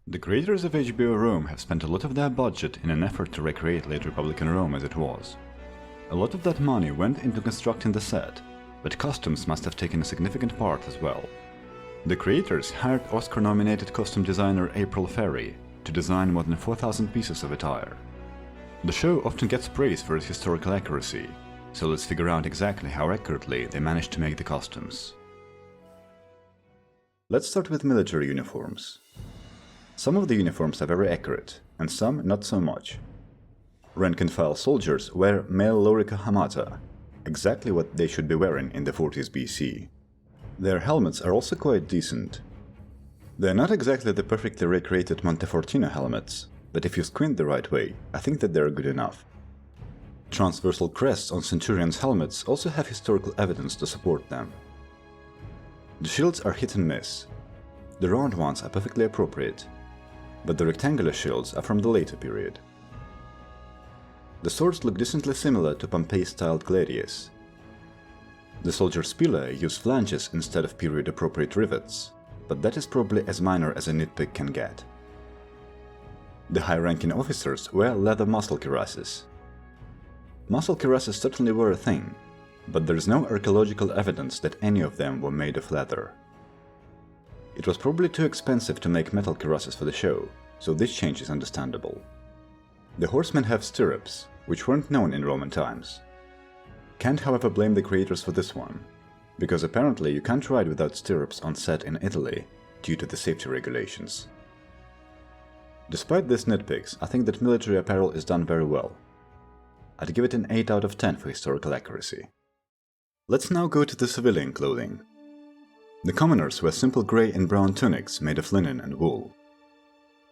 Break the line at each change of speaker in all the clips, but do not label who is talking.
The creators of HBO Rome have spent a lot of their budget in an effort to recreate late Republican Rome as it was. A lot of that money went into constructing the set, but costumes must have taken a significant part as well. The creators hired Oscar-nominated costume designer April Ferry to design more than 4,000 pieces of attire. The show often gets praise for its historical accuracy, so let's figure out exactly how accurately they managed to make the costumes. Let's start with military uniforms. Some of the uniforms are very accurate, and some not so much. Rank-and-file soldiers wear male lorica hamata, exactly what they should be wearing in the 40s BC. Their helmets are also quite decent. They're not exactly the perfectly recreated Montefortino helmets, but if you squint the right way, I think that they're good enough. Transversal crests on centurions' helmets also have historical evidence to support them. The shields are hit and miss. The round ones are perfectly appropriate, but the rectangular shields are from the later period. The swords look decently similar to Pompey-styled gladius. The soldier's pillar use flanges instead of period-appropriate rivets, but that is probably as minor as a nitpick can get. The high-ranking officers wear leather muscle cuirasses. Muscle cuirasses certainly were a thing, but there is no archaeological evidence that any of them were made of leather. It was probably too expensive to make metal cuirasses for the show, so this change is understandable. The horsemen have stirrups, which weren't known in Roman times. Can't however blame the creators for this one, because apparently you can't ride without stirrups on set in Italy due to the safety regulations. Despite these nitpicks, I think that military apparel is done very well. I'd give it an 8 out of 10 for historical accuracy. Let's now go to the civilian clothing. The commoners wear simple grey and brown tunics made of linen and wool.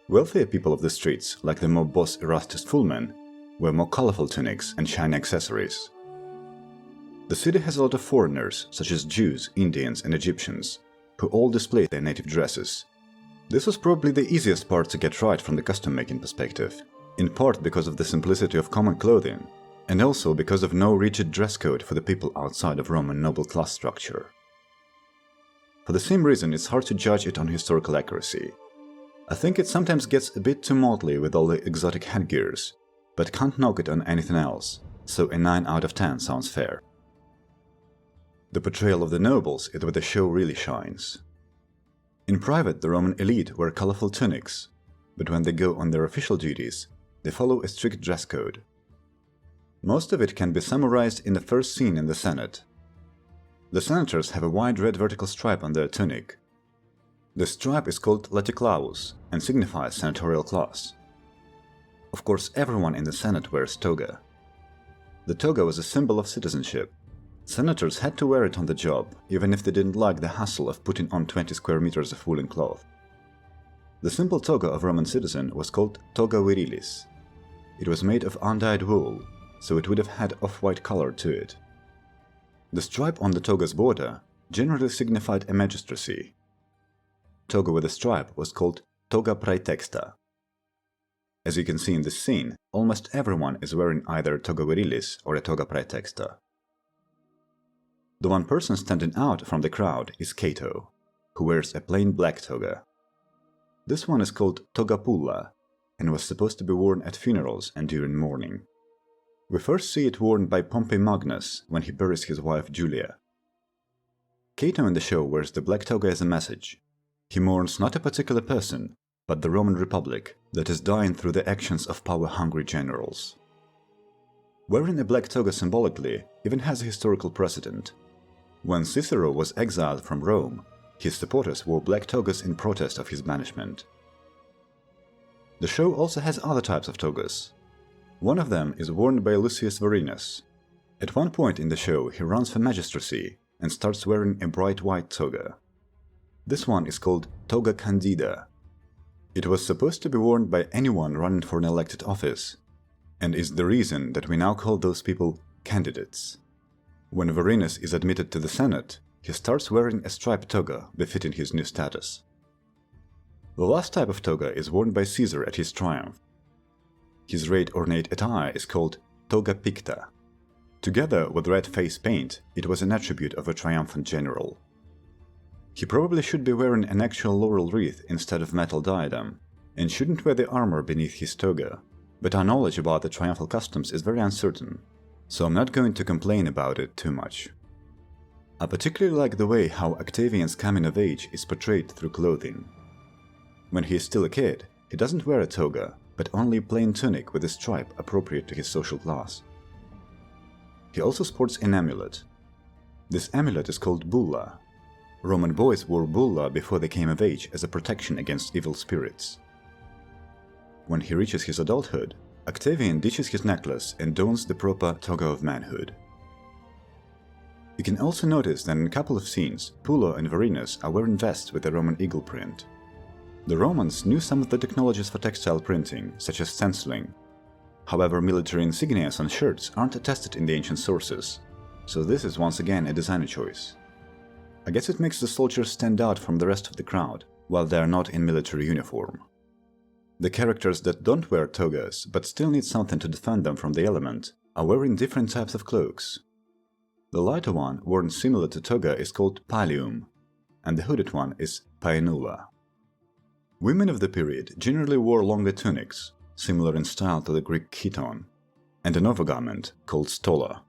Wealthier people of the streets, like the mob boss Erastus Fullman, wear more colorful tunics and shiny accessories. The city has a lot of foreigners, such as Jews, Indians and Egyptians, who all display their native dresses. This was probably the easiest part to get right from the costume-making perspective, in part because of the simplicity of common clothing, and also because of no rigid dress code for the people outside of Roman noble class structure. For the same reason, it's hard to judge it on historical accuracy. I think it sometimes gets a bit too motley with all the exotic headgears, but can't knock it on anything else, so a 9 out of 10 sounds fair. The portrayal of the nobles is where the show really shines. In private, the Roman elite wear colorful tunics, but when they go on their official duties, they follow a strict dress code. Most of it can be summarized in the first scene in the Senate. The senators have a wide red vertical stripe on their tunic. The stripe is called laticlavus and signifies senatorial class. Of course, everyone in the Senate wears toga. The toga was a symbol of citizenship. Senators had to wear it on the job, even if they didn't like the hassle of putting on 20 square meters of woolen cloth. The simple toga of Roman citizen was called toga virilis. It was made of undyed wool, so it would have had off-white color to it. The stripe on the toga's border generally signified a magistracy. Toga with a stripe was called toga praetexta. As you can see in this scene, almost everyone is wearing either toga virilis or a toga praetexta. The one person standing out from the crowd is Cato, who wears a plain black toga. This one is called toga pulla, and was supposed to be worn at funerals and during mourning. We first see it worn by Pompey Magnus when he buries his wife Julia. Cato in the show wears the black toga as a message. He mourns not a particular person, but the Roman Republic that is dying through the actions of power-hungry generals. Wearing a black toga symbolically even has a historical precedent. When Cicero was exiled from Rome, his supporters wore black togas in protest of his banishment. The show also has other types of togas. One of them is worn by Lucius Vorenus. At one point in the show, he runs for magistracy and starts wearing a bright white toga. This one is called toga candida. It was supposed to be worn by anyone running for an elected office, and is the reason that we now call those people candidates. When Vorenus is admitted to the Senate, he starts wearing a striped toga befitting his new status. The last type of toga is worn by Caesar at his triumph. His red ornate attire is called toga picta. Together with red face paint, it was an attribute of a triumphant general. He probably should be wearing an actual laurel wreath instead of metal diadem, and shouldn't wear the armor beneath his toga, but our knowledge about the triumphal customs is very uncertain, so I'm not going to complain about it too much. I particularly like the way how Octavian's coming of age is portrayed through clothing. When he is still a kid, he doesn't wear a toga, but only a plain tunic with a stripe appropriate to his social class. He also sports an amulet. This amulet is called bulla. Roman boys wore bulla before they came of age as a protection against evil spirits. When he reaches his adulthood, Octavian ditches his necklace and dons the proper toga of manhood. You can also notice that in a couple of scenes, Pullo and Varinus are wearing vests with a Roman eagle print. The Romans knew some of the technologies for textile printing, such as stenciling. However, military insignias on shirts aren't attested in the ancient sources, so this is once again a designer choice. I guess it makes the soldiers stand out from the rest of the crowd, while they are not in military uniform. The characters that don't wear togas, but still need something to defend them from the element, are wearing different types of cloaks. The lighter one, worn similar to toga, is called pallium, and the hooded one is paenula. Women of the period generally wore longer tunics, similar in style to the Greek chiton, and an overgarment called stola.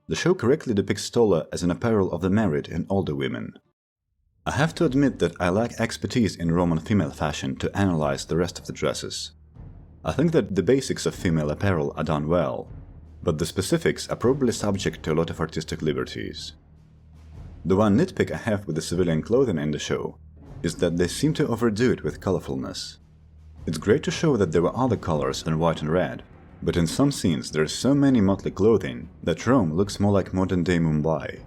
The show correctly depicts stola as an apparel of the married and older women. I have to admit that I lack expertise in Roman female fashion to analyze the rest of the dresses. I think that the basics of female apparel are done well, but the specifics are probably subject to a lot of artistic liberties. The one nitpick I have with the civilian clothing in the show is that they seem to overdo it with colorfulness. It's great to show that there were other colors than white and red, but in some scenes there is so many motley clothing that Rome looks more like modern-day Mumbai.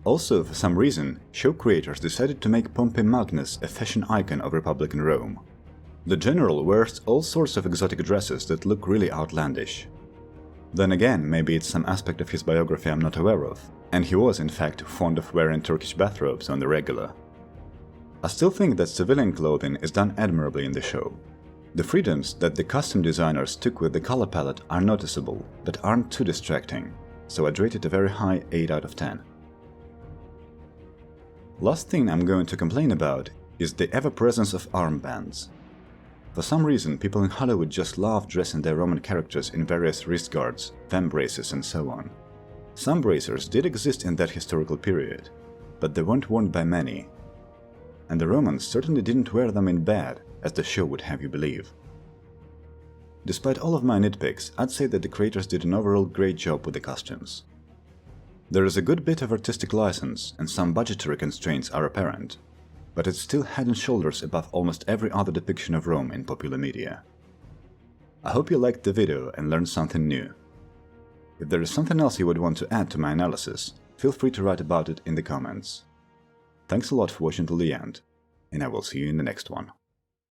Also, for some reason, show creators decided to make Pompey Magnus a fashion icon of Republican Rome. The general wears all sorts of exotic dresses that look really outlandish. Then again, maybe it's some aspect of his biography I'm not aware of, and he was in fact fond of wearing Turkish bathrobes on the regular. I still think that civilian clothing is done admirably in the show. The freedoms that the costume designers took with the color palette are noticeable, but aren't too distracting, so I'd rate it a very high 8 out of 10. Last thing I'm going to complain about is the ever-presence of armbands. For some reason, people in Hollywood just love dressing their Roman characters in various wrist guards, vamp braces and so on. Some bracers did exist in that historical period, but they weren't worn by many. And the Romans certainly didn't wear them in bed, as the show would have you believe. Despite all of my nitpicks, I'd say that the creators did an overall great job with the costumes. There is a good bit of artistic license, and some budgetary constraints are apparent, but it's still head and shoulders above almost every other depiction of Rome in popular media. I hope you liked the video and learned something new. If there is something else you would want to add to my analysis, feel free to write about it in the comments. Thanks a lot for watching till the end, and I will see you in the next one.